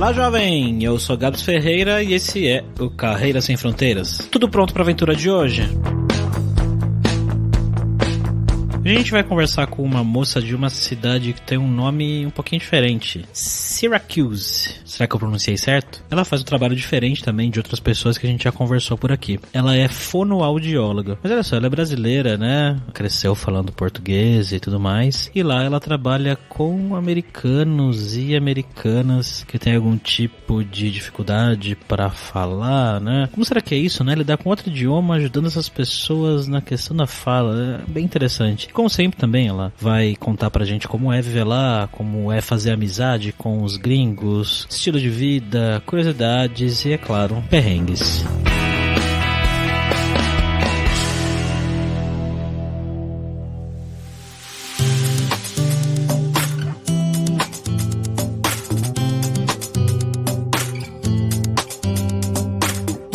Olá, jovem! Eu sou Gabs Ferreira e esse é o Carreira Sem Fronteiras. Tudo pronto para a aventura de hoje? A gente vai conversar com uma moça de uma cidade que tem um nome um pouquinho diferente. Syracuse. Será que eu pronunciei certo? Ela faz um trabalho diferente também de outras pessoas que a gente já conversou por aqui. Ela é fonoaudióloga. Mas olha só, ela é brasileira, né? Cresceu falando português e tudo mais. E lá ela trabalha com americanos e americanas que têm algum tipo de dificuldade para falar, né? Como será que é isso, né? Lidar com outro idioma, ajudando essas pessoas na questão da fala. É bem interessante. Como sempre também, ela vai contar pra gente como é viver lá, como é fazer amizade com os gringos, estilo de vida, curiosidades e, é claro, perrengues.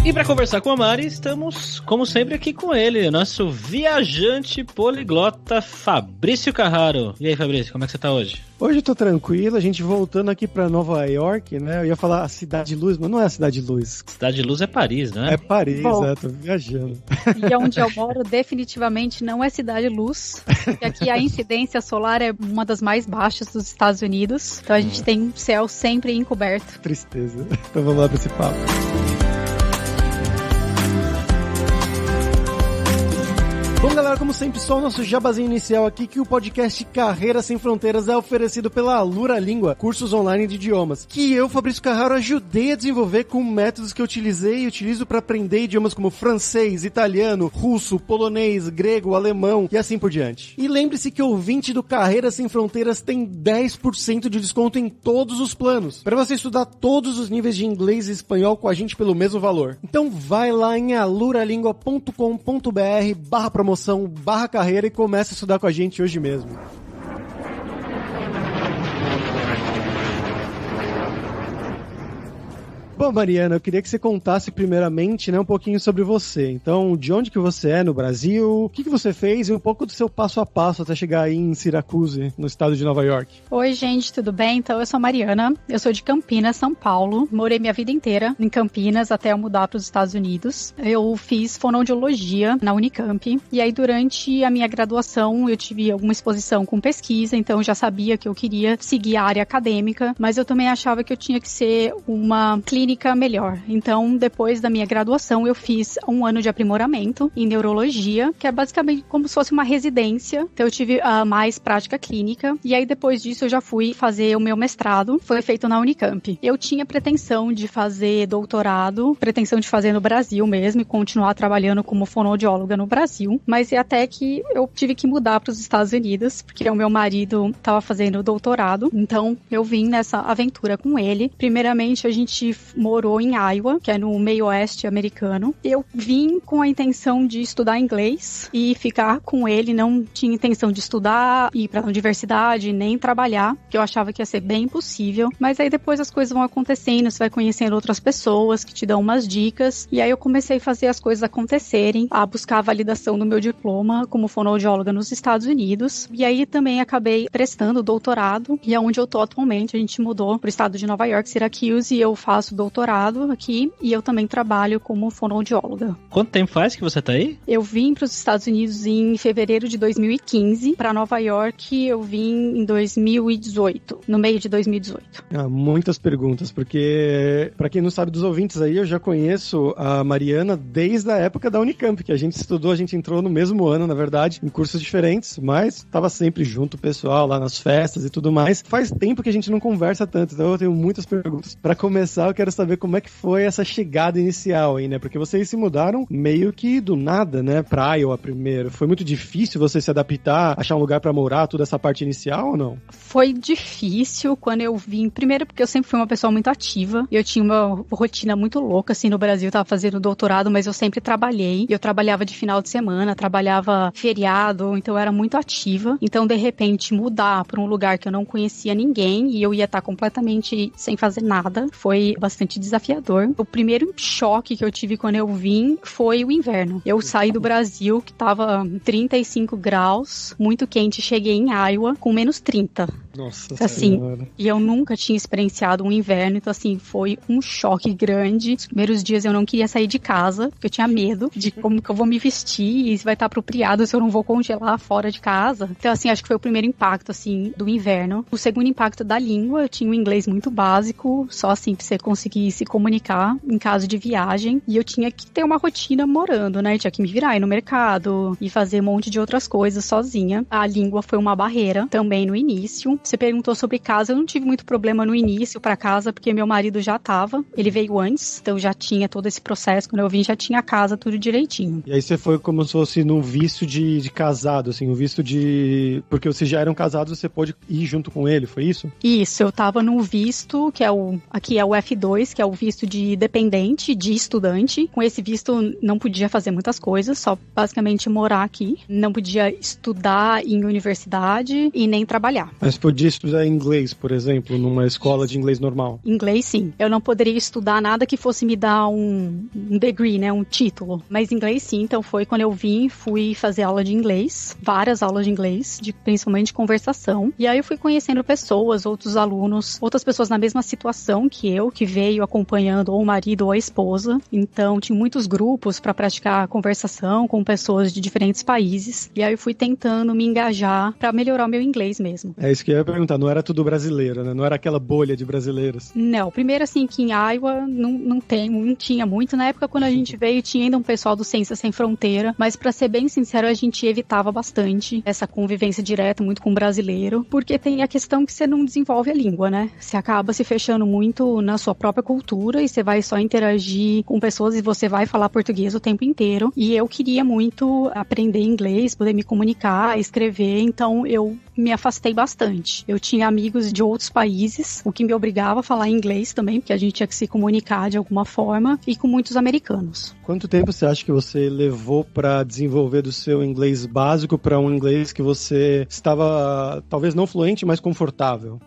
E para conversar com a Mari, estamos, como sempre, aqui com ele, nosso viajante poliglota Fabrício Carraro. E aí, Fabrício, como é que você tá hoje? Hoje eu tô tranquilo, a gente voltando aqui pra Nova York, né? Eu ia falar a Cidade de Luz, mas não é a Cidade de Luz. Cidade de Luz é Paris, né? É Paris, tô viajando. E onde eu moro, definitivamente não é Cidade de Luz. Porque aqui a incidência solar é uma das mais baixas dos Estados Unidos. Então a gente tem céu sempre encoberto. Tristeza. Então vamos lá pra esse papo. Bom, galera, como sempre, só o nosso jabazinho inicial aqui, que o podcast Carreira Sem Fronteiras é oferecido pela Alura Língua, cursos online de idiomas, que eu, Fabrício Carraro, ajudei a desenvolver com métodos que eu utilizei e utilizo para aprender idiomas como francês, italiano, russo, polonês, grego, alemão e assim por diante. E lembre-se que o ouvinte do Carreira Sem Fronteiras tem 10% de desconto em todos os planos, para você estudar todos os níveis de inglês e espanhol com a gente pelo mesmo valor. Então vai lá em aluralingua.com.br/promoção/carreira e comece a estudar com a gente hoje mesmo. Bom, Mariana, eu queria que você contasse primeiramente, né, um pouquinho sobre você. Então, de onde que você é no Brasil, o que você fez e um pouco do seu passo a passo até chegar aí em Syracuse, no estado de Nova York. Oi, gente, tudo bem? Então, eu sou a Mariana, eu sou de Campinas, São Paulo. Morei minha vida inteira em Campinas até eu mudar para os Estados Unidos. Eu fiz fonoaudiologia na Unicamp e aí durante a minha graduação eu tive alguma exposição com pesquisa, então eu já sabia que eu queria seguir a área acadêmica, mas eu também achava que eu tinha que ser uma clínica melhor. Então, depois da minha graduação, eu fiz um ano de aprimoramento em neurologia, que é basicamente como se fosse uma residência. Então, eu tive mais prática clínica. E aí, depois disso, eu já fui fazer o meu mestrado. Foi feito na Unicamp. Eu tinha pretensão de fazer doutorado, pretensão de fazer no Brasil mesmo, e continuar trabalhando como fonoaudióloga no Brasil. Mas é até que eu tive que mudar para os Estados Unidos, porque o meu marido estava fazendo doutorado. Então, eu vim nessa aventura com ele. Primeiramente, a gente morou em Iowa, que é no meio oeste americano. Eu vim com a intenção de estudar inglês e ficar com ele, não tinha intenção de estudar, ir para a universidade, nem trabalhar, que eu achava que ia ser bem impossível. Mas aí depois as coisas vão acontecendo, você vai conhecendo outras pessoas que te dão umas dicas, e aí eu comecei a fazer as coisas acontecerem, a buscar a validação do meu diploma como fonoaudióloga nos Estados Unidos, e aí também acabei prestando doutorado, e é onde eu tô atualmente. A gente mudou para o estado de Nova York, Syracuse, e eu faço doutorado aqui e eu também trabalho como fonoaudióloga. Quanto tempo faz que você tá aí? Eu vim para os Estados Unidos em fevereiro de 2015. Para Nova York eu vim em 2018, no meio de 2018. Muitas perguntas, porque para quem não sabe dos ouvintes aí, eu já conheço a Mariana desde a época da Unicamp, que a gente estudou, a gente entrou no mesmo ano, na verdade, em cursos diferentes, mas estava sempre junto o pessoal lá nas festas e tudo mais. Faz tempo que a gente não conversa tanto, então eu tenho muitas perguntas. Para começar, eu quero saber como é que foi essa chegada inicial aí, né? Porque vocês se mudaram meio que do nada, né? Pra Iowa primeiro. Foi muito difícil você se adaptar, achar um lugar pra morar, toda essa parte inicial ou não? Foi difícil quando eu vim. Primeiro porque eu sempre fui uma pessoa muito ativa. Eu tinha uma rotina muito louca, assim, no Brasil. Eu tava fazendo doutorado, mas eu sempre trabalhei. Eu trabalhava de final de semana, trabalhava feriado, então eu era muito ativa. Então, de repente, mudar pra um lugar que eu não conhecia ninguém e eu ia estar completamente sem fazer nada, foi bastante desafiador. O primeiro choque que eu tive quando eu vim foi o inverno. Eu saí do Brasil, que tava 35 graus, muito quente, cheguei em Iowa com menos 30. Nossa assim, senhora. E eu nunca tinha experienciado um inverno, então assim, foi um choque grande. Os primeiros dias eu não queria sair de casa, porque eu tinha medo de como que eu vou me vestir e se vai estar apropriado, se eu não vou congelar fora de casa. Então assim, acho que foi o primeiro impacto, assim, do inverno. O segundo impacto da língua, eu tinha um inglês muito básico, só assim, pra você conseguir se comunicar em caso de viagem. E eu tinha que ter uma rotina morando, né? Eu tinha que me virar, ir no mercado e fazer um monte de outras coisas sozinha. A língua foi uma barreira também no início. Você perguntou sobre casa, eu não tive muito problema no início pra casa, porque meu marido já tava. Ele veio antes, então já tinha todo esse processo. Quando eu vim, já tinha a casa, tudo direitinho. E aí você foi como se fosse num visto de casado, assim, um visto de... Porque vocês já eram casados, você pôde ir junto com ele, foi isso? Isso, eu tava no visto, que é aqui é o F2, que é o visto de dependente, de estudante. Com esse visto, não podia fazer muitas coisas, só basicamente morar aqui. Não podia estudar em universidade e nem trabalhar. Mas podia estudar inglês, por exemplo, numa escola de inglês normal? Inglês, sim. Eu não poderia estudar nada que fosse me dar um degree, né, um título. Mas inglês, sim. Então foi quando eu vim, fui fazer aula de inglês, várias aulas de inglês, principalmente conversação. E aí eu fui conhecendo pessoas, outros alunos, outras pessoas na mesma situação que eu, que veio acompanhando ou o marido ou a esposa. Então tinha muitos grupos para praticar conversação com pessoas de diferentes países. E aí eu fui tentando me engajar para melhorar o meu inglês mesmo. É isso que eu ia perguntar, não era tudo brasileiro, né? Não era aquela bolha de brasileiros. Não, primeiro assim, que em Iowa não tinha muito. Na época quando a gente veio, tinha ainda um pessoal do Ciência Sem Fronteira, mas pra ser bem sincero, a gente evitava bastante essa convivência direta muito com o brasileiro, porque tem a questão que você não desenvolve a língua, né? Você acaba se fechando muito na sua própria cultura e você vai só interagir com pessoas e você vai falar português o tempo inteiro. E eu queria muito aprender inglês, poder me comunicar, escrever, então eu me afastei bastante. Eu tinha amigos de outros países, o que me obrigava a falar inglês também, porque a gente tinha que se comunicar de alguma forma, e com muitos americanos. Quanto tempo você acha que você levou para desenvolver do seu inglês básico para um inglês que você estava, talvez não fluente, mas confortável?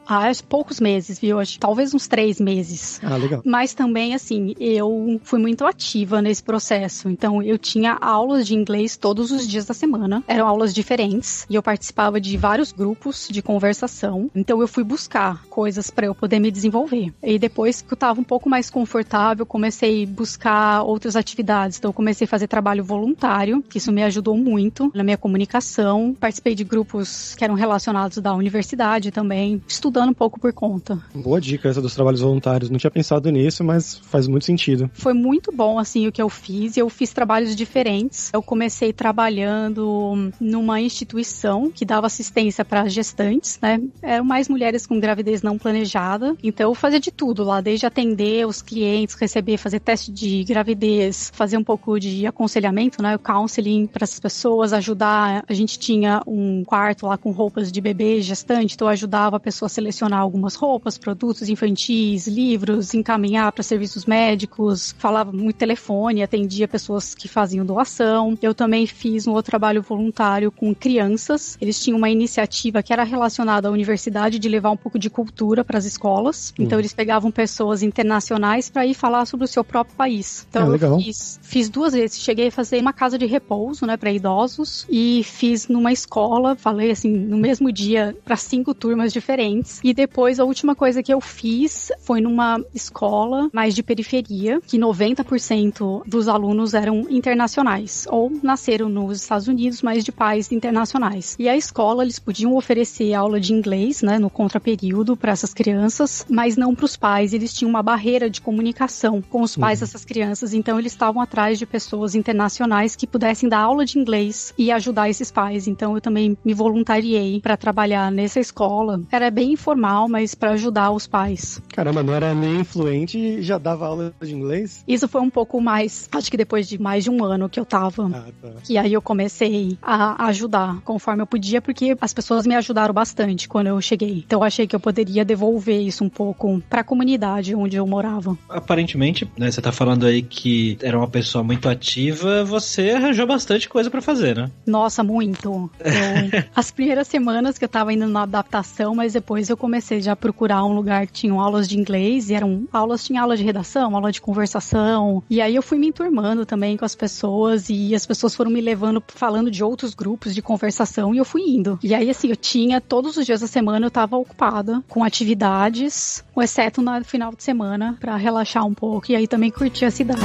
Poucos meses, viu? Talvez uns 3 meses. Ah, legal. Mas também, assim, eu fui muito ativa nesse processo. Então, eu tinha aulas de inglês todos os dias da semana. Eram aulas diferentes. E eu participava de vários grupos de conversação. Então, eu fui buscar coisas para eu poder me desenvolver. E depois que eu estava um pouco mais confortável, comecei a buscar outras atividades. Então, eu comecei a fazer trabalho voluntário, que isso me ajudou muito na minha comunicação. Participei de grupos que eram relacionados da universidade também, estudando um pouco por conta. Boa dica essa dos trabalhos voluntários. Não tinha pensado nisso, mas faz muito sentido. Foi muito bom, assim, o que eu fiz. Eu fiz trabalhos diferentes. Eu comecei trabalhando numa instituição que dava assistência para gestantes, né? Eram mais mulheres com gravidez não planejada. Então, eu fazia de tudo lá, desde atender os clientes, fazer teste de gravidez, fazer um pouco de aconselhamento, né? O counseling para essas pessoas, ajudar. A gente tinha um quarto lá com roupas de bebê gestante, então eu ajudava a pessoa a selecionar algumas roupas, produtos infantis, livros, encaminhar para serviços médicos, falava muito telefone, atendia pessoas que faziam doação. Eu também fiz um outro trabalho voluntário com crianças. Eles tinham uma iniciativa que era relacionada à universidade de levar um pouco de cultura para as escolas. Então eles pegavam pessoas internacionais para ir falar sobre o seu próprio país. Então eu fiz 2 vezes. Cheguei a fazer uma casa de repouso, né, para idosos, e fiz numa escola, falei assim, no mesmo dia para 5 turmas diferentes. E depois a última coisa que eu fiz foi numa escola mais de periferia, que 90% dos alunos eram internacionais, ou nasceram nos Estados Unidos, mas de pais internacionais. E a escola, eles podiam oferecer aula de inglês, né, no contraperíodo para essas crianças, mas não para os pais. Eles tinham uma barreira de comunicação com os pais dessas crianças, então eles estavam atrás de pessoas internacionais que pudessem dar aula de inglês e ajudar esses pais. Então eu também me voluntariei para trabalhar nessa escola. Era bem informal, mas para ajudar os pais. Caramba, não era nem fluente e já dava aula de inglês? Isso foi um pouco mais, acho que depois de mais de 1 ano que eu tava. Tá. E aí eu comecei a ajudar conforme eu podia, porque as pessoas me ajudaram bastante quando eu cheguei. Então eu achei que eu poderia devolver isso um pouco para a comunidade onde eu morava. Aparentemente, né, você tá falando aí que era uma pessoa muito ativa, você arranjou bastante coisa pra fazer, né? Nossa, muito. As primeiras semanas que eu tava indo na adaptação, mas depois eu comecei já a procurar um lugar que tinha aulas de inglês, e tinha aula de redação, aula de conversação, e aí eu fui me enturmando também com as pessoas, e as pessoas foram me levando, falando de outros grupos de conversação, e eu fui indo. E aí, assim, eu tinha todos os dias dias da semana eu estava ocupada com atividades, exceto no final de semana, para relaxar um pouco e aí também curtir a cidade.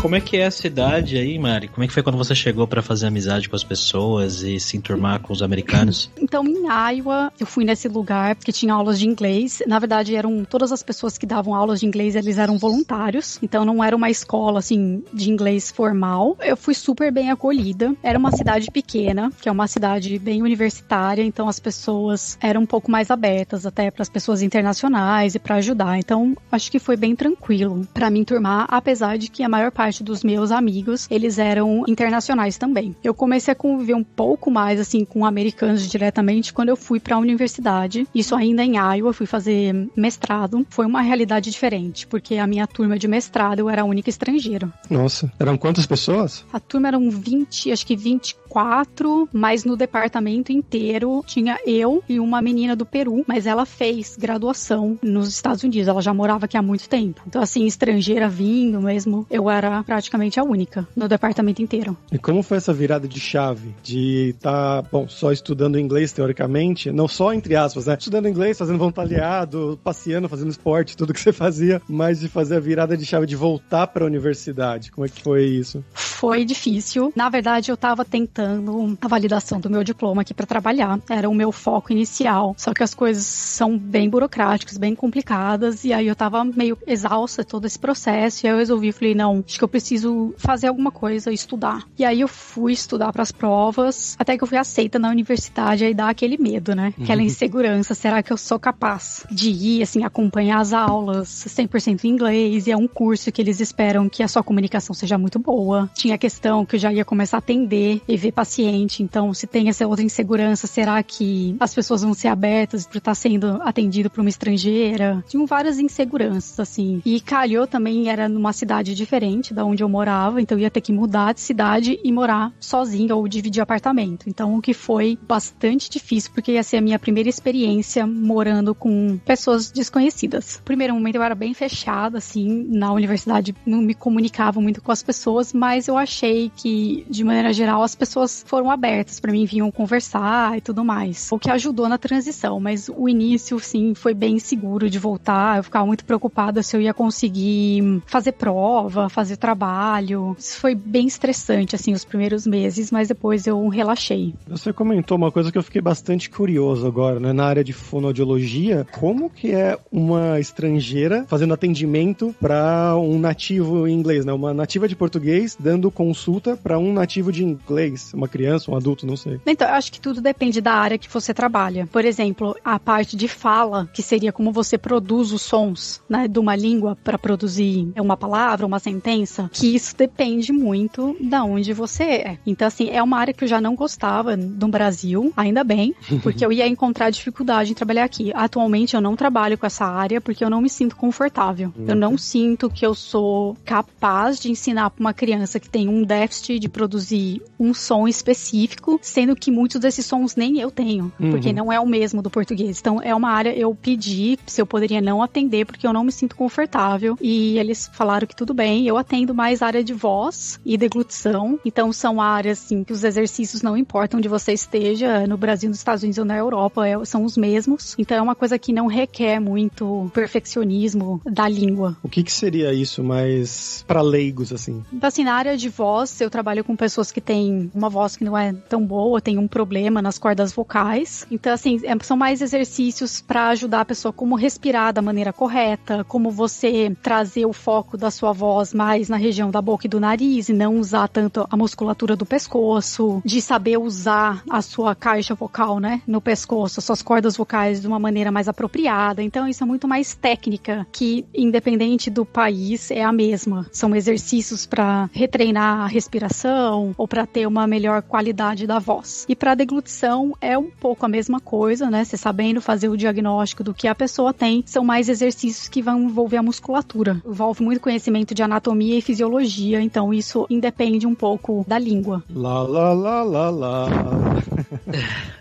Como é que é a cidade aí, Mari? Como é que foi quando você chegou pra fazer amizade com as pessoas e se enturmar com os americanos? Então, em Iowa, eu fui nesse lugar porque tinha aulas de inglês. Na verdade, todas as pessoas que davam aulas de inglês, eles eram voluntários. Então, não era uma escola, assim, de inglês formal. Eu fui super bem acolhida. Era uma cidade pequena, que é uma cidade bem universitária. Então, as pessoas eram um pouco mais abertas até para as pessoas internacionais e para ajudar. Então, acho que foi bem tranquilo para me enturmar, apesar de que a maior parte dos meus amigos, eles eram internacionais também. Eu comecei a conviver um pouco mais, assim, com americanos diretamente quando eu fui para a universidade. Isso ainda em Iowa, fui fazer mestrado. Foi uma realidade diferente, porque a minha turma de mestrado, eu era a única estrangeira. Nossa, eram quantas pessoas? A turma eram 20, acho que 24, mas no departamento inteiro tinha eu e uma menina do Peru, mas ela fez graduação nos Estados Unidos, ela já morava aqui há muito tempo. Então, assim, estrangeira vindo mesmo, eu era praticamente a única no departamento inteiro. E como foi essa virada de chave? De estar, só estudando inglês teoricamente, não só entre aspas, né? Estudando inglês, fazendo voluntariado, passeando, fazendo esporte, tudo que você fazia, mas de fazer a virada de chave de voltar para a universidade. Como é que foi isso? Foi difícil. Na verdade, eu estava tentando a validação do meu diploma aqui para trabalhar. Era o meu foco inicial. Só que as coisas são bem burocráticas, bem complicadas, e aí eu estava meio exausta de todo esse processo, e aí eu resolvi, falei, não, acho que eu preciso fazer alguma coisa, estudar. E aí eu fui estudar para as provas, até que eu fui aceita na universidade, aí dá aquele medo, né? Aquela insegurança, será que eu sou capaz de ir, assim, acompanhar as aulas 100% em inglês? E é um curso que eles esperam que a sua comunicação seja muito boa. Tinha a questão que eu já ia começar a atender e ver paciente, então se tem essa outra insegurança, será que as pessoas vão ser abertas por estar sendo atendido por uma estrangeira? Tinham várias inseguranças, assim. E calhou também, era numa cidade diferente da onde eu morava, então eu ia ter que mudar de cidade e morar sozinha ou dividir apartamento. Então, o que foi bastante difícil, porque ia ser a minha primeira experiência morando com pessoas desconhecidas. No primeiro momento eu era bem fechada, assim, na universidade não me comunicava muito com as pessoas, mas eu achei que, de maneira geral, as pessoas foram abertas para mim, vinham conversar e tudo mais. O que ajudou na transição, mas o início, sim, foi bem inseguro de voltar. Eu ficava muito preocupada se eu ia conseguir fazer prova, fazer trabalho. Isso foi bem estressante, assim, os primeiros meses, mas depois eu relaxei. Você comentou uma coisa que eu fiquei bastante curioso agora, né? Na área de fonoaudiologia, como que é uma estrangeira fazendo atendimento para um nativo em inglês, né? Uma nativa de português dando consulta para um nativo de inglês, uma criança, um adulto, não sei. Então, eu acho que tudo depende da área que você trabalha. Por exemplo, a parte de fala, que seria como você produz os sons, né, de uma língua para produzir uma palavra, uma sentença, que isso depende muito da onde você é. Então, assim, é uma área que eu já não gostava no Brasil, ainda bem, porque eu ia encontrar dificuldade em trabalhar aqui. Atualmente, eu não trabalho com essa área porque eu não me sinto confortável. Eu não sinto que eu sou capaz de ensinar para uma criança que tem um déficit de produzir um som específico, sendo que muitos desses sons nem eu tenho, porque não é o mesmo do português. Então, é uma área, eu pedi se eu poderia não atender, porque eu não me sinto confortável, e eles falaram que tudo bem. Eu atendo mais área de voz e deglutição, então são áreas, assim, que os exercícios não importam onde você esteja, no Brasil, nos Estados Unidos ou na Europa, são os mesmos. Então, é uma coisa que não requer muito perfeccionismo da língua. O que seria isso, mais para leigos, assim? Então, assim, na área de voz, eu trabalho com pessoas que têm uma voz que não é tão boa, tem um problema nas cordas vocais. Então, assim, são mais exercícios para ajudar a pessoa como respirar da maneira correta, como você trazer o foco da sua voz mais na região da boca e do nariz e não usar tanto a musculatura do pescoço, de saber usar a sua caixa vocal, né, no pescoço, as suas cordas vocais de uma maneira mais apropriada. Então, isso é muito mais técnica, que independente do país é a mesma. São exercícios para retreinar a respiração ou para ter uma melhor qualidade da voz. E para a deglutição é um pouco a mesma coisa, né? Você sabendo fazer o diagnóstico do que a pessoa tem, são mais exercícios que vão envolver a musculatura. Envolve muito conhecimento de anatomia e fisiologia, então isso independe um pouco da língua. Lá, lá, lá, lá, lá.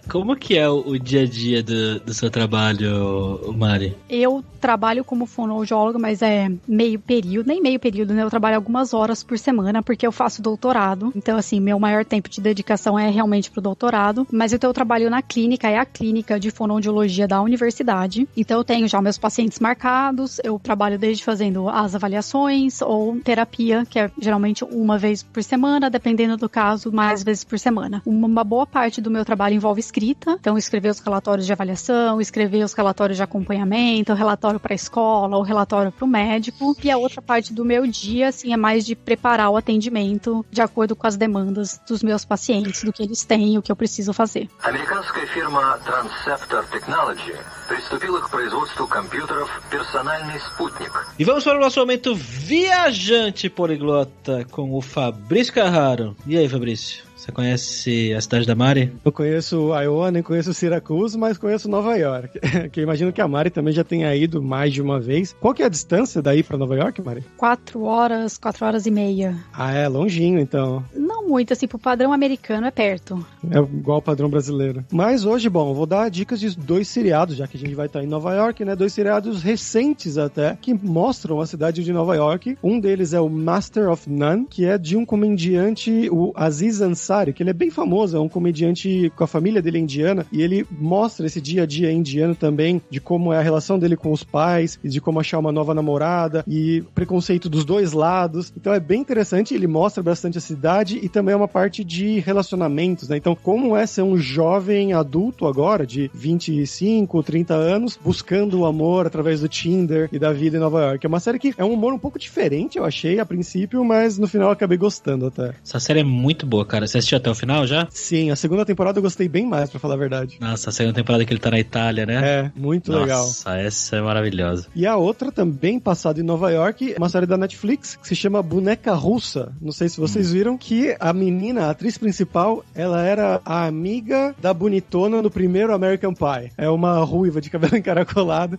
Como que é o dia a dia do seu trabalho, Mari? Eu trabalho como fonoaudióloga, mas é meio período, nem meio período, né? Eu trabalho algumas horas por semana, porque eu faço doutorado. Então, assim, meu maior tempo de dedicação é realmente pro doutorado. Mas eu trabalho na clínica, é a clínica de fonoaudiologia da universidade. Então, eu tenho já meus pacientes marcados, eu trabalho desde fazendo as avaliações ou terapia, que é geralmente uma vez por semana, dependendo do caso, mais vezes por semana. Uma boa parte do meu trabalho envolve escrita, então escrever os relatórios de avaliação, escrever os relatórios de acompanhamento, o relatório para a escola, o relatório para o médico, e a outra parte do meu dia, assim, é mais de preparar o atendimento de acordo com as demandas dos meus pacientes, do que eles têm e o que eu preciso fazer. Американская фирма Transceptor Technology приступила к производству компьютеров «Персональный спутник». E vamos para o nosso momento viajante poliglota com o Fabrício Carraro. E aí, Fabrício? Você conhece a cidade da Mari? Eu conheço Iowa, nem conheço Syracuse, mas conheço Nova York. Que eu imagino que a Mari também já tenha ido mais de uma vez. Qual que é a distância daí pra Nova York, Mari? 4 horas e meia. Ah, é longinho, então. Não muito, assim, pro padrão americano é perto. É igual ao padrão brasileiro. Mas hoje, bom, vou dar dicas de 2 seriados, já que a gente vai estar em Nova York, né? 2 seriados recentes até, que mostram a cidade de Nova York. Um deles é o Master of None, que é de um comediante, o Aziz Ansari, que ele é bem famoso, é um comediante com a família dele indiana, e ele mostra esse dia a dia indiano também, de como é a relação dele com os pais, e de como achar uma nova namorada, e preconceito dos 2 lados. Então é bem interessante, ele mostra bastante a cidade, e também é uma parte de relacionamentos, né? Então, como é ser um jovem adulto agora, de 25, 30 anos, buscando o amor através do Tinder e da vida em Nova York. É uma série que é um humor um pouco diferente, eu achei, a princípio, mas no final eu acabei gostando até. Essa série é muito boa, cara. Você assistiu até o final já? Sim, a segunda temporada eu gostei bem mais, pra falar a verdade. Nossa, a segunda temporada que ele tá na Itália, né? É, muito legal. Nossa, essa é maravilhosa. E a outra também passada em Nova York, uma série da Netflix, que se chama Boneca Russa. Não sei se vocês viram, que a menina, a atriz principal, ela era a amiga da bonitona no primeiro American Pie. É uma ruiva de cabelo encaracolado.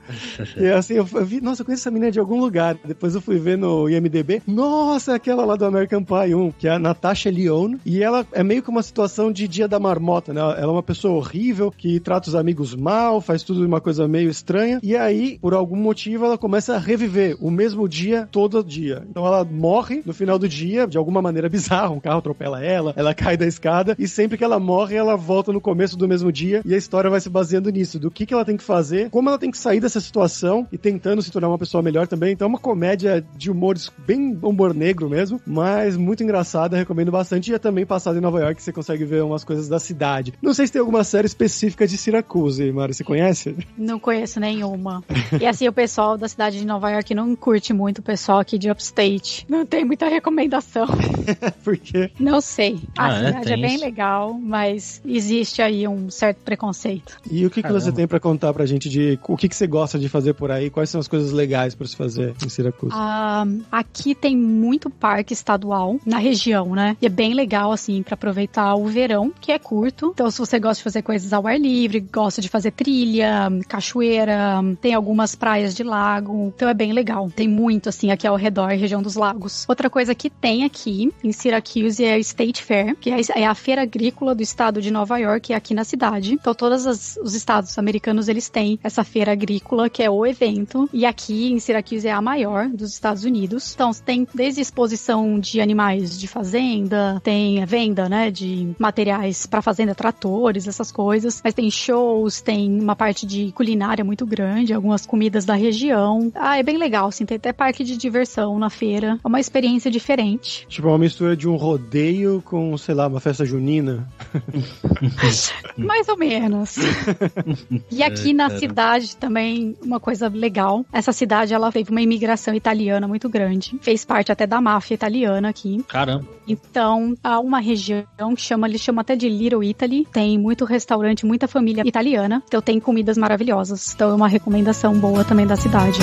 E assim, eu vi, nossa, eu conheço essa menina de algum lugar. Depois eu fui ver no IMDb. Nossa, é aquela lá do American Pie 1, que é a Natasha Lyonne. E ela é meio que uma situação de Dia da Marmota, né? Ela é uma pessoa horrível, que trata os amigos mal, faz tudo uma coisa meio estranha. E aí, por algum motivo, ela começa a reviver o mesmo dia todo dia. Então ela morre no final do dia, de alguma maneira bizarra. Um carro atropela ela cai da escada. E sempre que ela morre, ela volta no começo do mesmo dia. E a história vai se baseando nisso, do que ela tem que fazer, como ela tem que sair dessa situação e tentando se tornar uma pessoa melhor também. Então é uma comédia de humores, bem humor negro mesmo, mas muito engraçada, recomendo bastante. E é também passada em Nova York, você consegue ver umas coisas da cidade. Não sei se tem alguma série específica de Syracuse, Mari, você conhece? Não conheço nenhuma. E assim, o pessoal da cidade de Nova York não curte muito o pessoal aqui de Upstate. Não tem muita recomendação. Por quê? Não sei. A cidade é bem isso. legal, mas existe aí um certo preconceito. E o que você tem pra contar pra gente de o que você gosta de fazer por aí? Quais são as coisas legais pra se fazer em Syracuse? Aqui tem muito parque estadual na região, né? E é bem legal, assim, pra aproveitar o verão, que é curto. Então, se você gosta de fazer coisas ao ar livre, gosta de fazer trilha, cachoeira, tem algumas praias de lago. Então, é bem legal. Tem muito, assim, aqui ao redor, região dos lagos. Outra coisa que tem aqui em Syracuse é a State Fair, que é a feira agrícola do estado de Nova York, aqui na cidade. Então, todos os estados americanos, eles têm essa feira agrícola, que é o evento. E aqui em Syracuse é a maior dos Estados Unidos. Então, tem desde exposição de animais de fazenda, tem venda, né, de materiais para fazenda, tratores, essas coisas. Mas tem shows, tem uma parte de culinária muito grande, algumas comidas da região. É bem legal, assim, tem até parque de diversão na feira. É uma experiência diferente. Tipo, uma mistura de um rodeio com, sei lá, uma festa junina. Mais ou menos. E aqui na cidade também, uma coisa legal. Essa cidade, ela teve uma imigração italiana muito grande. Fez parte até da máfia italiana aqui. Caramba. Então, há uma região que eles chamam até de Little Italy. Tem muito restaurante, muita família italiana. Então, tem comidas maravilhosas. Então, é uma recomendação boa também da cidade.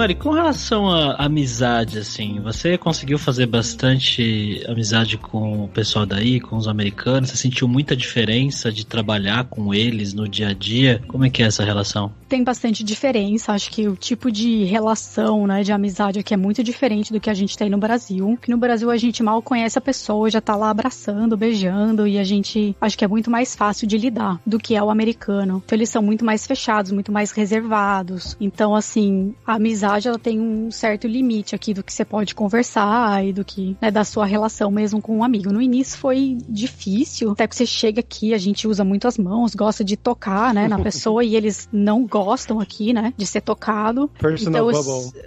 Mari, com relação à amizade, assim, você conseguiu fazer bastante amizade com o pessoal daí, com os americanos? Você sentiu muita diferença de trabalhar com eles no dia a dia? Como é que é essa relação? Tem bastante diferença, acho que o tipo de relação, né, de amizade aqui é muito diferente do que a gente tem no Brasil. Porque no Brasil a gente mal conhece a pessoa, já tá lá abraçando, beijando, e a gente acho que é muito mais fácil de lidar do que é o americano. Então eles são muito mais fechados, muito mais reservados. Então, assim, a amizade ela tem um certo limite aqui do que você pode conversar e do que, né, da sua relação mesmo com um amigo. No início foi difícil, até que você chega aqui, a gente usa muito as mãos, gosta de tocar, né, na pessoa, e eles não gostam aqui, né, de ser tocado. Personal então, bubble.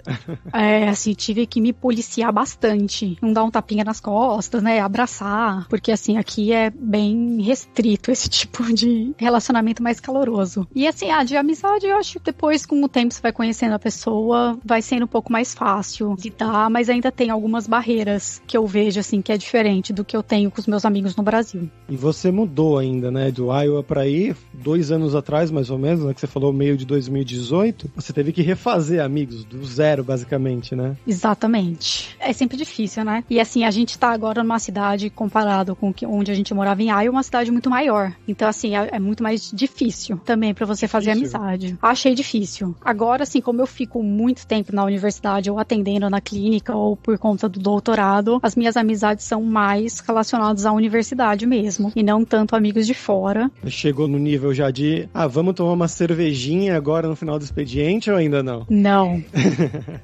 Assim, tive que me policiar bastante. Não dar um tapinha nas costas, né, abraçar, porque assim, aqui é bem restrito esse tipo de relacionamento mais caloroso. E assim, de amizade, eu acho que depois, com o tempo, você vai conhecendo a pessoa, vai sendo um pouco mais fácil lidar, mas ainda tem algumas barreiras que eu vejo, assim, que é diferente do que eu tenho com os meus amigos no Brasil. E você mudou ainda, né, do Iowa pra aí, 2 anos atrás, mais ou menos, né, que você falou meio de 2018, você teve que refazer amigos, do zero, basicamente, né? Exatamente. É sempre difícil, né? E assim, a gente tá agora numa cidade, comparado com onde a gente morava em Iowa, uma cidade muito maior. Então, assim, é muito mais difícil também pra você fazer amizade. Achei difícil. Agora, assim, como eu fico muito tempo na universidade, ou atendendo na clínica, ou por conta do doutorado, as minhas amizades são mais relacionadas à universidade mesmo, e não tanto amigos de fora. Chegou no nível já de, vamos tomar uma cervejinha agora no final do expediente, ou ainda não? Não.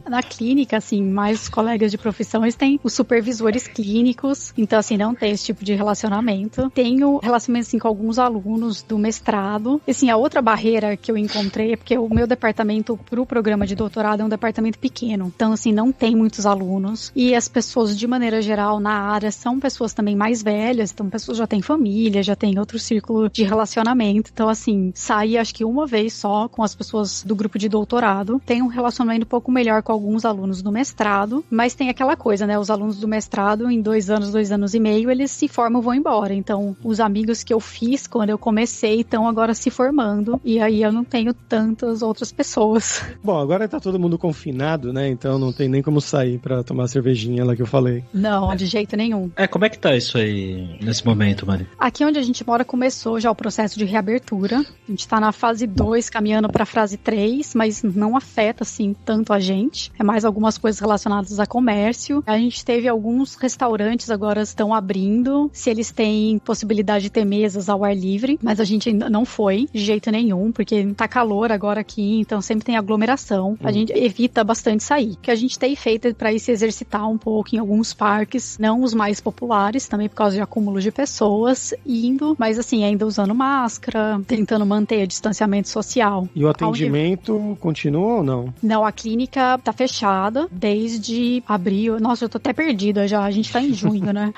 Na clínica, assim, mais colegas de profissão, eles têm os supervisores clínicos, então, assim, não tem esse tipo de relacionamento. Tenho relacionamento, assim, com alguns alunos do mestrado. E, assim, a outra barreira que eu encontrei é porque o meu departamento pro programa de doutorado é um departamento pequeno. Então, assim, não tem muitos alunos. E as pessoas, de maneira geral, na área, são pessoas também mais velhas. Então, pessoas já têm família, já têm outro círculo de relacionamento. Então, assim, saí, acho que uma vez só com as pessoas do grupo de doutorado. Tem um relacionamento um pouco melhor com alguns alunos do mestrado. Mas tem aquela coisa, né? Os alunos do mestrado, em 2 anos, 2 anos e meio, eles se formam e vão embora. Então, os amigos que eu fiz quando eu comecei estão agora se formando. E aí eu não tenho tantas outras pessoas. Bom, agora tá todo mundo confinado, né? Então não tem nem como sair pra tomar a cervejinha lá que eu falei. Não, de jeito nenhum. Como é que tá isso aí nesse momento, Mari? Aqui onde a gente mora começou já o processo de reabertura. A gente tá na fase 2, caminhando pra fase 3, mas não afeta, assim, tanto a gente. É mais algumas coisas relacionadas a comércio. A gente teve alguns restaurantes agora estão abrindo, se eles têm possibilidade de ter mesas ao ar livre, mas a gente ainda não foi, de jeito nenhum, porque tá calor agora aqui, então sempre tem aglomeração. A gente evita bastante sair. O que a gente tem feito é pra ir se exercitar um pouco em alguns parques, não os mais populares, também por causa de acúmulo de pessoas, indo, mas assim, ainda usando máscara, tentando manter o distanciamento social. E o atendimento continua ou não? Não, a clínica tá fechada desde abril. Nossa, eu tô até perdida já, a gente tá em junho, né?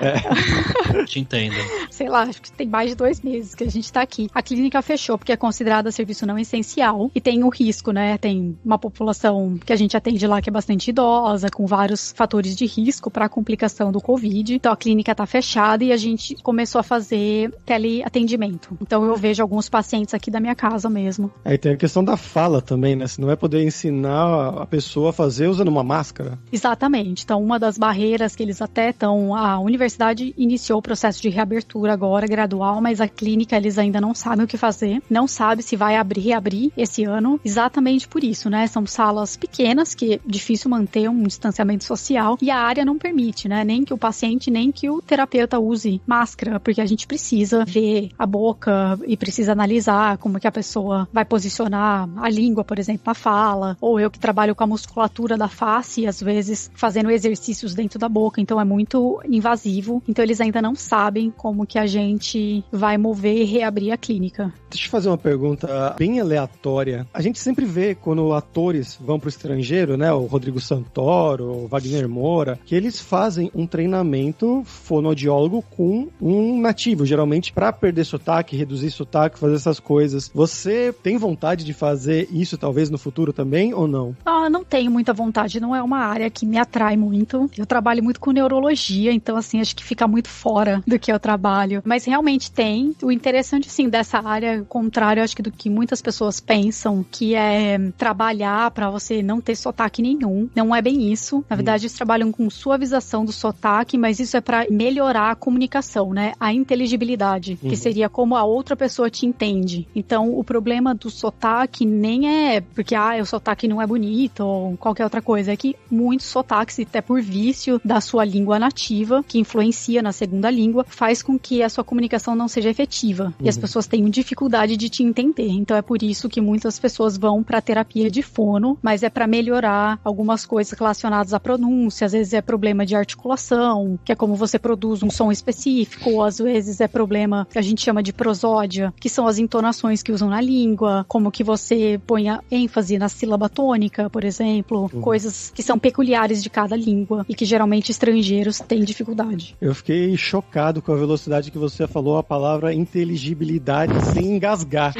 Te entendo. Sei lá, acho que tem mais de 2 meses que a gente tá aqui. A clínica fechou porque é considerada serviço não essencial e tem o risco, né? Tem uma população que a gente atende lá que é bastante idosa, com vários fatores de risco para complicação do Covid. Então a clínica tá fechada e a gente começou a fazer teleatendimento. Então eu vejo alguns pacientes aqui da minha casa mesmo. Aí tem a questão da fala também, né? Você não vai poder ensinar a pessoa a fazer usando uma máscara. Exatamente. Então uma das barreiras que eles até estão... A universidade iniciou o processo de reabertura agora, gradual, mas a clínica eles ainda não sabem o que fazer. Não sabe se vai reabrir esse ano. Exatamente por isso, né? São salas pequenas, que é difícil manter um distanciamento social e a área não permite, né? Nem que o paciente, nem que o terapeuta use máscara, porque a gente precisa ver a boca e precisa analisar como que a pessoa vai posicionar a língua, por exemplo, na fala, ou eu que trabalho com a musculatura da face, às vezes fazendo exercícios dentro da boca, então é muito invasivo, então eles ainda não sabem como que a gente vai mover e reabrir a clínica. Deixa eu fazer uma pergunta bem aleatória. A gente sempre vê quando atores vão pro estrangeiro, né, o Rodrigo Santoro, o Wagner Moura, que eles fazem um treinamento fonoaudiólogo com um nativo, geralmente para perder sotaque, reduzir sotaque, fazer essas coisas. Você tem vontade de fazer isso talvez no futuro também ou não? Não tenho muita vontade, não é uma área que me atrai muito. Eu trabalho muito com neurologia, então assim, acho que fica muito fora do que eu trabalho. Mas realmente tem. O interessante, assim, dessa área, contrário, acho que do que muitas pessoas pensam, que é trabalhar para você não ter sotaque nenhum. Não é bem isso. Na verdade, eles trabalham com suavização do sotaque, mas isso é para melhorar a comunicação, né? A inteligibilidade, que seria como a outra pessoa te entende. Então, o problema do sotaque nem é porque, o sotaque não é bonito ou qualquer outra coisa. É que muitos sotaques, até por vício da sua língua nativa, que influencia na segunda língua, faz com que a sua comunicação não seja efetiva. E as pessoas tenham dificuldade de te entender. Então, é por isso que muitas pessoas vão para terapia de fono, mas é para melhorar algumas coisas relacionadas à pronúncia. Às vezes é problema de articulação, que é como você produz um som específico, ou às vezes é problema que a gente chama de prosódia, que são as entonações que usam na língua, como que você põe a ênfase na sílaba tônica, por exemplo, coisas que são peculiares de cada língua e que geralmente estrangeiros têm dificuldade. Eu fiquei chocado com a velocidade que você falou a palavra inteligibilidade sem engasgar.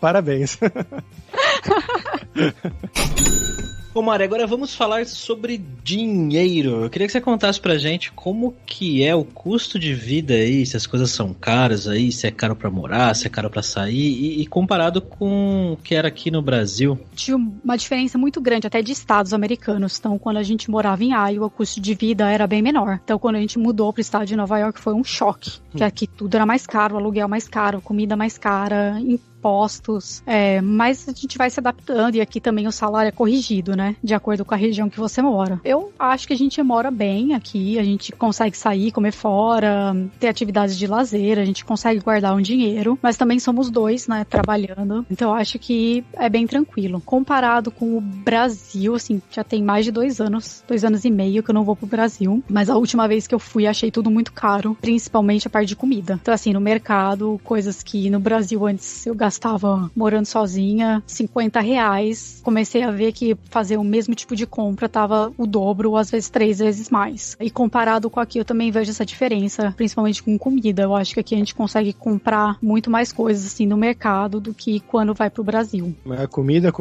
Parabéns. Ô Mari, agora vamos falar sobre dinheiro. Eu queria que você contasse pra gente como que é o custo de vida aí, se as coisas são caras aí, se é caro pra morar, se é caro pra sair, e comparado com o que era aqui no Brasil. Tinha uma diferença muito grande até de estados americanos. Então, quando a gente morava em Iowa, o custo de vida era bem menor. Então, quando a gente mudou pro estado de Nova York, foi um choque. Que aqui tudo era mais caro, o aluguel mais caro, comida mais cara, impostos, mas a gente vai se adaptando e aqui também o salário é corrigido, né, de acordo com a região que você mora. Eu acho que a gente mora bem aqui, a gente consegue sair, comer fora, ter atividades de lazer, a gente consegue guardar um dinheiro, mas também somos dois, né, trabalhando, então eu acho que é bem tranquilo. Comparado com o Brasil, assim, já tem mais de 2 anos e meio que eu não vou pro Brasil, mas a última vez que eu fui achei tudo muito caro, principalmente a parte de comida. Então assim, no mercado, coisas que no Brasil antes eu gastava morando sozinha, R$50. Comecei a ver que fazer o mesmo tipo de compra tava o dobro, ou às vezes 3 vezes mais. E comparado com aqui, eu também vejo essa diferença, principalmente com comida. Eu acho que aqui a gente consegue comprar muito mais coisas assim no mercado do que quando vai pro Brasil. Mas é comida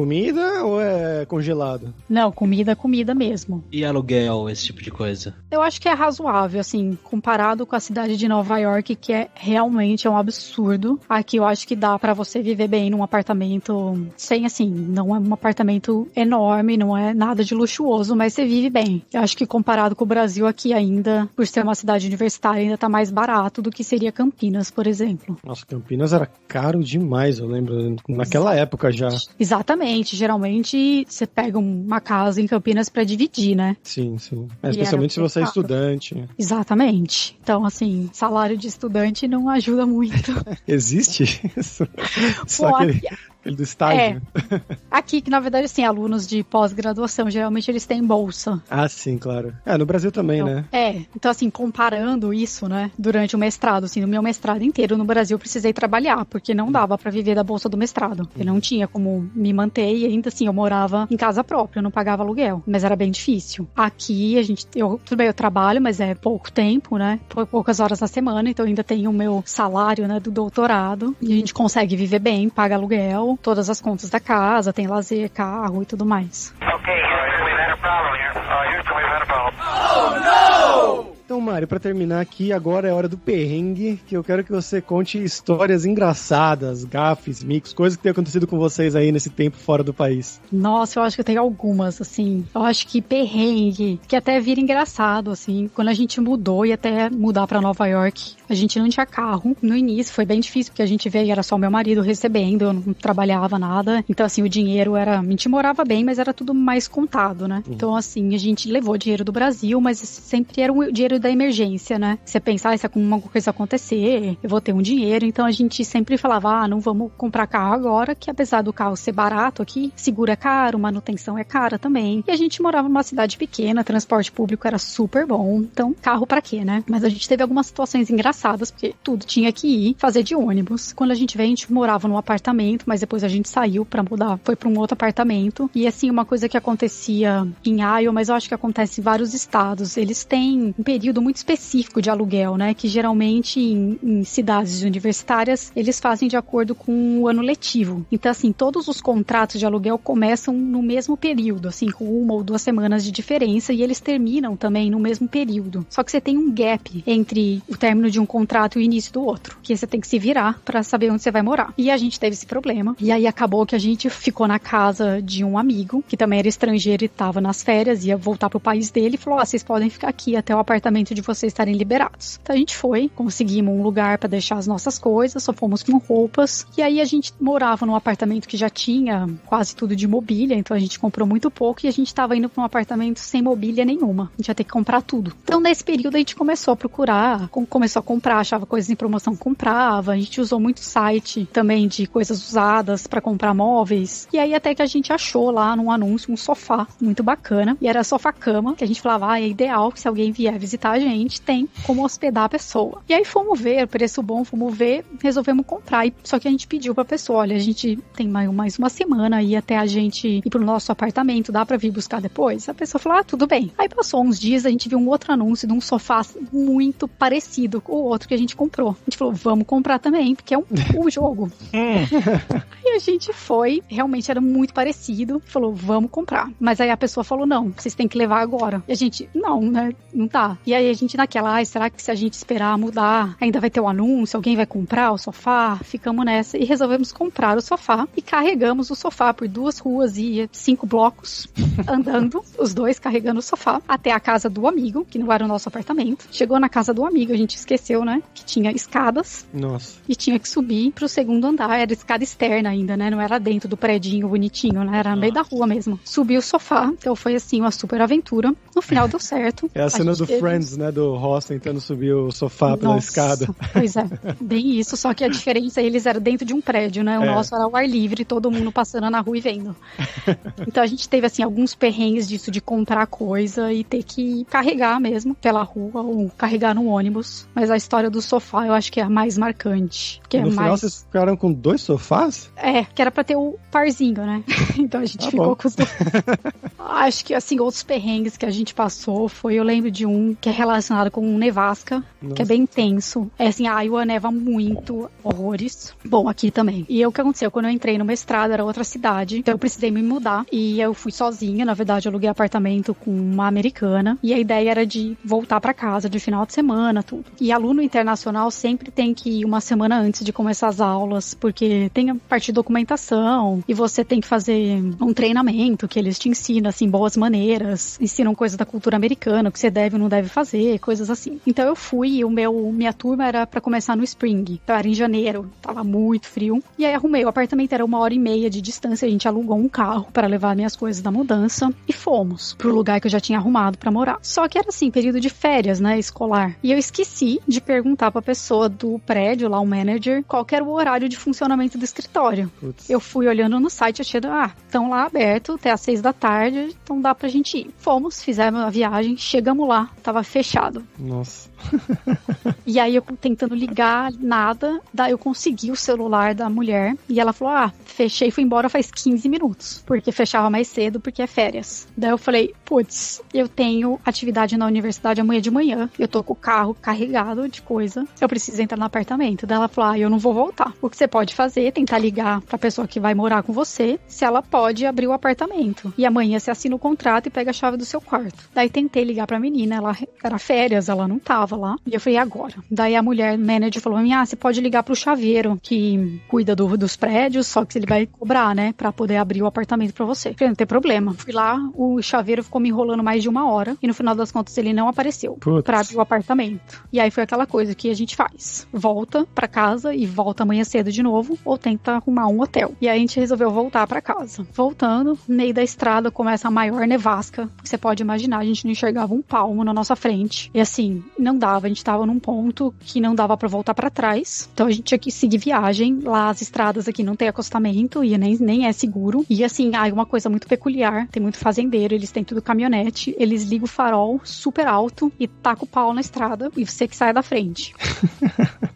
ou é congelado? Não, comida mesmo. E aluguel, esse tipo de coisa? Eu acho que é razoável, assim, comparado com a cidade de Nova York, que realmente um absurdo. Aqui eu acho que dá pra você viver bem num apartamento sem, assim, não é um apartamento enorme, não é nada de luxuoso, mas você vive bem. Eu acho que comparado com o Brasil aqui ainda, por ser uma cidade universitária, ainda tá mais barato do que seria Campinas, por exemplo. Nossa, Campinas era caro demais, eu lembro, naquela época já. Exatamente, geralmente você pega uma casa em Campinas pra dividir, né? Sim. Especialmente se você é estudante. Exatamente. Então, assim, salário de estudante não ajuda muito. Existe isso? Só aquele do estágio. Aqui, que na verdade, assim, alunos de pós-graduação, geralmente eles têm bolsa. Ah, sim, claro. No Brasil também, então, né? Então assim, comparando isso, né, durante o mestrado, assim, no meu mestrado inteiro no Brasil eu precisei trabalhar, porque não dava pra viver da bolsa do mestrado. Eu não tinha como me manter e ainda assim, eu morava em casa própria, eu não pagava aluguel, mas era bem difícil. Aqui, tudo bem, eu trabalho, mas é pouco tempo, né, poucas horas na semana, então ainda tenho o meu salário, né, do doutorado, e a gente consegue viver bem, paga aluguel, todas as contas da casa, tem lazer, carro e tudo mais. Então, Mário, pra terminar aqui, agora é hora do perrengue, que eu quero que você conte histórias engraçadas, gafes, micos, coisas que tem acontecido com vocês aí nesse tempo fora do país. Nossa, eu acho que eu tenho algumas, assim. Eu acho que perrengue, que até vira engraçado, assim. Quando a gente mudou e até mudar pra Nova York, a gente não tinha carro. No início foi bem difícil, porque a gente veio e era só meu marido recebendo, eu não trabalhava nada. Então, assim, o dinheiro a gente morava bem, mas era tudo mais contado, né? Então, assim, a gente levou dinheiro do Brasil, mas sempre era o dinheiro da emergência, né? Você pensar, se alguma coisa acontecer, eu vou ter um dinheiro. Então, a gente sempre falava, não vamos comprar carro agora, que apesar do carro ser barato aqui, seguro é caro, manutenção é cara também. E a gente morava numa cidade pequena, transporte público era super bom. Então, carro pra quê, né? Mas a gente teve algumas situações engraçadas, porque tudo tinha que ir fazer de ônibus. Quando a gente veio, a gente morava num apartamento, mas depois a gente saiu pra mudar, foi pra um outro apartamento. E assim, uma coisa que acontecia em Iowa, mas eu acho que acontece em vários estados, eles têm um período período muito específico de aluguel, né? Que geralmente em cidades universitárias eles fazem de acordo com o ano letivo. Então, assim, todos os contratos de aluguel começam no mesmo período, assim, com 1 ou 2 semanas de diferença, e eles terminam também no mesmo período. Só que você tem um gap entre o término de um contrato e o início do outro, que você tem que se virar pra saber onde você vai morar. E a gente teve esse problema. E aí acabou que a gente ficou na casa de um amigo, que também era estrangeiro e tava nas férias, ia voltar pro país dele, e falou, vocês podem ficar aqui até o apartamento de vocês estarem liberados. Então a gente foi, conseguimos um lugar pra deixar as nossas coisas, só fomos com roupas, e aí a gente morava num apartamento que já tinha quase tudo de mobília, então a gente comprou muito pouco, e a gente tava indo pra um apartamento sem mobília nenhuma. A gente ia ter que comprar tudo. Então nesse período a gente começou a procurar, começou a comprar, achava coisas em promoção, comprava, a gente usou muito site também de coisas usadas pra comprar móveis, e aí até que a gente achou lá num anúncio um sofá muito bacana, e era sofá-cama, que a gente falava, é ideal que se alguém vier visitar a gente, tem como hospedar a pessoa. E aí fomos ver, preço bom, fomos ver, resolvemos comprar, só que a gente pediu pra pessoa, olha, a gente tem mais uma semana aí até a gente ir pro nosso apartamento, dá pra vir buscar depois? A pessoa falou, tudo bem. Aí passou uns dias, a gente viu um outro anúncio de um sofá muito parecido com o outro que a gente comprou. A gente falou, vamos comprar também, porque é um jogo. Aí a gente foi, realmente era muito parecido, falou, vamos comprar. Mas aí a pessoa falou, não, vocês têm que levar agora. E a gente, não, né, não tá. E aí a gente naquela, será que se a gente esperar mudar, ainda vai ter o anúncio, alguém vai comprar o sofá? Ficamos nessa e resolvemos comprar o sofá e carregamos o sofá por 2 ruas e 5 blocos, andando, os dois carregando o sofá, até a casa do amigo, que não era o nosso apartamento. Chegou na casa do amigo, a gente esqueceu, né, que tinha escadas. Nossa. E tinha que subir pro 2º andar, era escada externa ainda, né, não era dentro do predinho bonitinho, né, era no meio da rua mesmo. Subi o sofá, então foi assim, uma super aventura. No final deu certo. É a cena do Friends, né, do Ross tentando subir o sofá pela escada. Pois é, bem isso, só que a diferença, eles eram dentro de um prédio, né, o nosso era ao ar livre, todo mundo passando na rua e vendo. Então a gente teve, assim, alguns perrengues disso, de comprar coisa e ter que carregar mesmo pela rua ou carregar no ônibus. Mas a história do sofá eu acho que é a mais marcante. Que no final vocês ficaram com 2 sofás? Que era pra ter o parzinho, né? Então a gente ficou com os dois. Acho que, assim, outros perrengues que a gente passou eu lembro de um que é relacionado com nevasca, que é bem intenso. É assim, a Iowa neva muito, horrores. Bom, aqui também. E o que aconteceu? Quando eu entrei no mestrado, era outra cidade, então eu precisei me mudar. E eu fui sozinha, na verdade, eu aluguei apartamento com uma americana. E a ideia era de voltar pra casa de final de semana, tudo. E aluno internacional sempre tem que ir uma semana antes de começar as aulas, porque tem a parte de documentação, e você tem que fazer um treinamento que eles te ensinam, assim, boas maneiras, ensinam coisas da cultura americana, o que você deve ou não deve fazer, coisas assim. Então eu fui, e minha turma era pra começar no spring, então era em janeiro, tava muito frio, e aí arrumei, o apartamento era 1h30 de distância, a gente alugou um carro para levar minhas coisas da mudança, e fomos pro lugar que eu já tinha arrumado pra morar. Só que era assim, período de férias, né, escolar, e eu esqueci de perguntar pra pessoa do prédio, lá o manager, qual que era o horário de funcionamento do escritório. Putz. Eu fui olhando no site, achei, estão lá aberto até às 6 da tarde, então dá pra gente ir. Fomos, fizemos a viagem, chegamos lá, tava fechado. Nossa. E aí eu tentando ligar, nada, daí eu consegui o celular da mulher, e ela falou, fechei e fui embora faz 15 minutos, porque fechava mais cedo, porque é férias. Daí eu falei, putz, eu tenho atividade na universidade amanhã de manhã, eu tô com o carro carregado de coisa, eu preciso entrar no apartamento. Daí ela falou, eu não vou voltar. O que você pode fazer é tentar ligar pra pessoa que vai morar com você, se ela pode abrir o apartamento. E amanhã você assina o contrato e pega a chave do seu quarto. Daí tentei ligar pra menina, ela era férias, ela não tava lá. E eu falei, agora? Daí a mulher, manager, falou, você pode ligar pro chaveiro, que cuida dos prédios, só que ele vai cobrar, né, pra poder abrir o apartamento pra você. Eu falei, não tem problema. Fui lá, o chaveiro ficou me enrolando mais de 1 hora, e no final das contas ele não apareceu pra abrir o apartamento. E aí foi aquela coisa que a gente faz. Volta pra casa e volta amanhã cedo de novo, ou tenta arrumar um hotel. E aí a gente resolveu voltar pra casa. Voltando, no meio da estrada começa a maior nevasca que você pode imaginar. A gente não enxergava um palmo na nossa frente. E assim, não dava. A gente tava num ponto que não dava pra voltar pra trás. Então a gente tinha que seguir viagem. Lá as estradas aqui não tem acostamento e nem é seguro. E assim, uma coisa muito peculiar. Tem muito fazendeiro, eles têm tudo caminhonete. Eles ligam o farol super alto e tacam o pau na estrada. E você que sai da frente.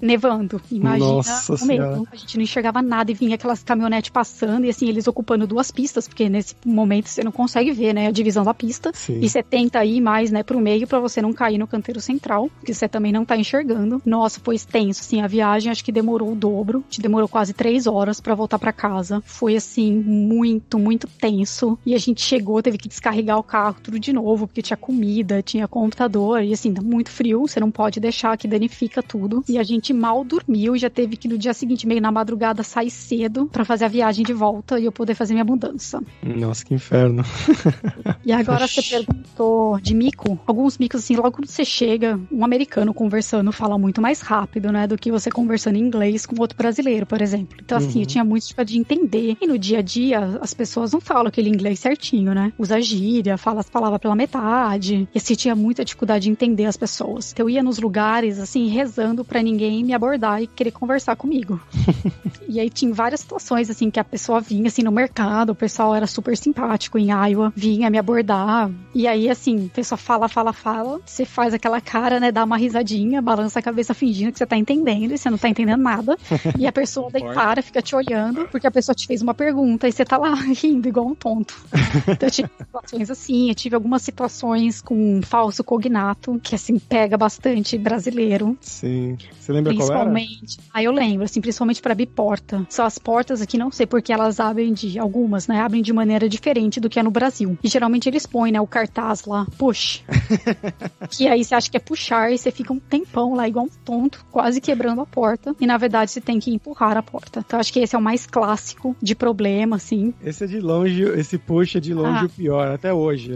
Nevando. Imagina. Nossa o medo. A gente não enxergava nada e vinha aquelas caminhonetes passando e assim, eles ocupando 2 pistas, porque nesse momento você não consegue ver, né, a divisão da pista. Sim. E você tenta ir mais, né, pro meio pra você não cair no canteiro central, que você também não tá enxergando. Nossa, foi extenso, assim, a viagem acho que demorou o dobro, demorou quase 3 horas pra voltar pra casa. Foi, assim, muito, muito tenso. E a gente chegou, teve que descarregar o carro tudo de novo, porque tinha comida, tinha computador, e assim, tá muito frio, você não pode deixar que danifica tudo. E a gente mal dormiu e já teve que no dia seguinte, meio na madrugada, sair cedo pra fazer a viagem de volta e eu poder fazer minha mudança. Nossa, que inferno. E agora você perguntou de mico. Alguns micos, assim, logo quando você chega, um americano conversando fala muito mais rápido, né, do que você conversando em inglês com outro brasileiro, por exemplo. Então, assim, eu tinha muito dificuldade de entender. E no dia a dia, as pessoas não falam aquele inglês certinho, né? Usa gíria, fala as palavras pela metade. E assim, tinha muita dificuldade de entender as pessoas. Então, eu ia nos lugares, assim, rezando pra ninguém me abordar e querer conversar comigo. E aí, tinha várias situações, assim, que a pessoa vinha, assim, no mercado, o pessoal era super simpático em Iowa, vinha me abordar. E aí, assim, a pessoa fala, você faz aquela cara, né, dá uma risadinha, balança a cabeça fingindo que você tá entendendo e você não tá entendendo nada. E a pessoa daí para, fica te olhando, porque a pessoa te fez uma pergunta e você tá lá rindo igual um tonto. Então eu tive situações assim, eu tive algumas situações com falso cognato, que assim, pega bastante brasileiro. Sim. Você lembra qual era? Principalmente, eu lembro, assim, principalmente pra abrir porta. Só as portas aqui, não sei porque elas abrem algumas, né, abrem de maneira diferente do que é no Brasil. E geralmente eles põem, né, o cartaz lá, push. Que aí você acha que é puxar e você fica um tempão lá igual um tonto, quase quebrando a porta. E na verdade você tem que empurrar a porta. Então acho que esse é o mais clássico de problema, assim. Esse é de longe, esse push é de longe o pior, até hoje.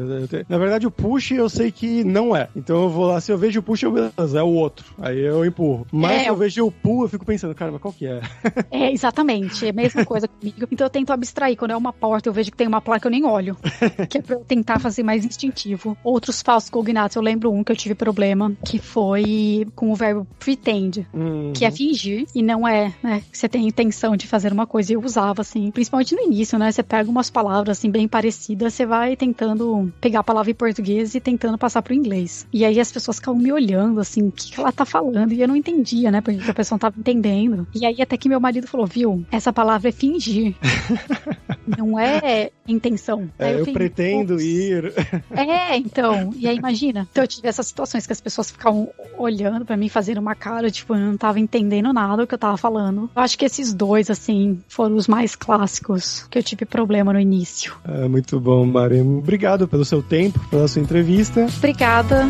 Na verdade o push eu sei que não é. Então eu vou lá, se eu vejo o push, beleza, é o outro. Aí eu empurro. Mas se eu vejo o pull, eu fico pensando, cara, mas qual que é? É, exatamente. É a mesma coisa comigo. Então eu tento abstrair. Quando é uma porta, eu vejo que tem uma placa, eu nem olho. Que é pra eu tentar fazer mais instintivo. Outros falsos cognatos, eu lembro um que eu tive problema, que foi com o verbo pretend, que é fingir, e não é, né, que você tem intenção de fazer uma coisa. Eu usava, assim, principalmente no início, né, você pega umas palavras, assim, bem parecidas, você vai tentando pegar a palavra em português e tentando passar pro inglês. E aí as pessoas ficavam me olhando, assim, o que ela tá falando? E eu não entendia, né, porque a pessoa não tava entendendo. E aí até que meu marido falou, viu, essa palavra é fingir. Não é intenção. Eu pretendo ir. Então. E aí, imagina. Então, eu tive essas situações que as pessoas ficavam olhando pra mim, fazendo uma cara, tipo, eu não tava entendendo nada do que eu tava falando. Eu acho que esses dois, assim, foram os mais clássicos que eu tive problema no início. Muito bom, Mari. Obrigado pelo seu tempo, pela sua entrevista. Obrigada.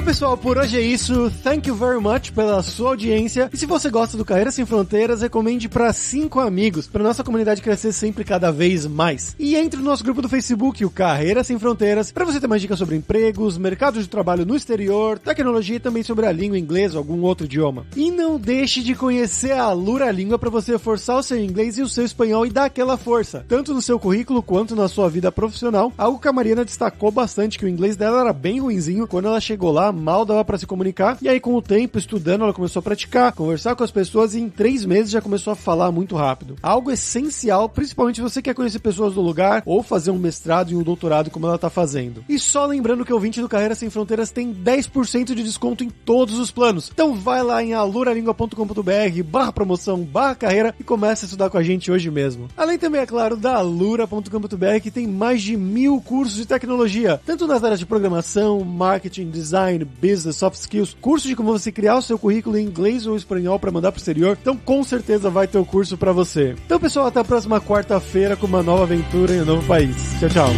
Pessoal, por hoje é isso. Thank you very much pela sua audiência. E se você gosta do Carreira Sem Fronteiras, recomende para 5 amigos, para nossa comunidade crescer sempre cada vez mais. E entre no nosso grupo do Facebook, o Carreira Sem Fronteiras, para você ter mais dicas sobre empregos, mercado de trabalho no exterior, tecnologia e também sobre a língua inglesa ou algum outro idioma. E não deixe de conhecer a Alura Língua para você forçar o seu inglês e o seu espanhol e dar aquela força, tanto no seu currículo quanto na sua vida profissional. Algo que a Mariana destacou bastante, que o inglês dela era bem ruinzinho quando ela chegou lá, mal dava pra se comunicar, e aí com o tempo, estudando, ela começou a praticar, conversar com as pessoas e em 3 meses já começou a falar muito rápido. Algo essencial, principalmente se você quer conhecer pessoas do lugar ou fazer um mestrado e um doutorado como ela tá fazendo. E só lembrando que o ouvinte do Carreira Sem Fronteiras tem 10% de desconto em todos os planos. Então vai lá em aluralingua.com.br/promoção/carreira e comece a estudar com a gente hoje mesmo. Além também, é claro, da alura.com.br, que tem mais de 1000 cursos de tecnologia, tanto nas áreas de programação, marketing, design, business, soft skills, curso de como você criar o seu currículo em inglês ou espanhol para mandar pro exterior. Então com certeza vai ter o curso para você. Então pessoal, até a próxima quarta-feira com uma nova aventura em um novo país. Tchau, tchau.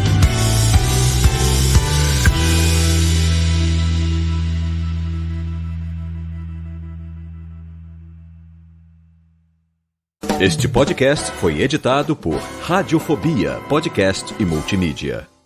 Este podcast foi editado por Radiofobia, podcast e multimídia.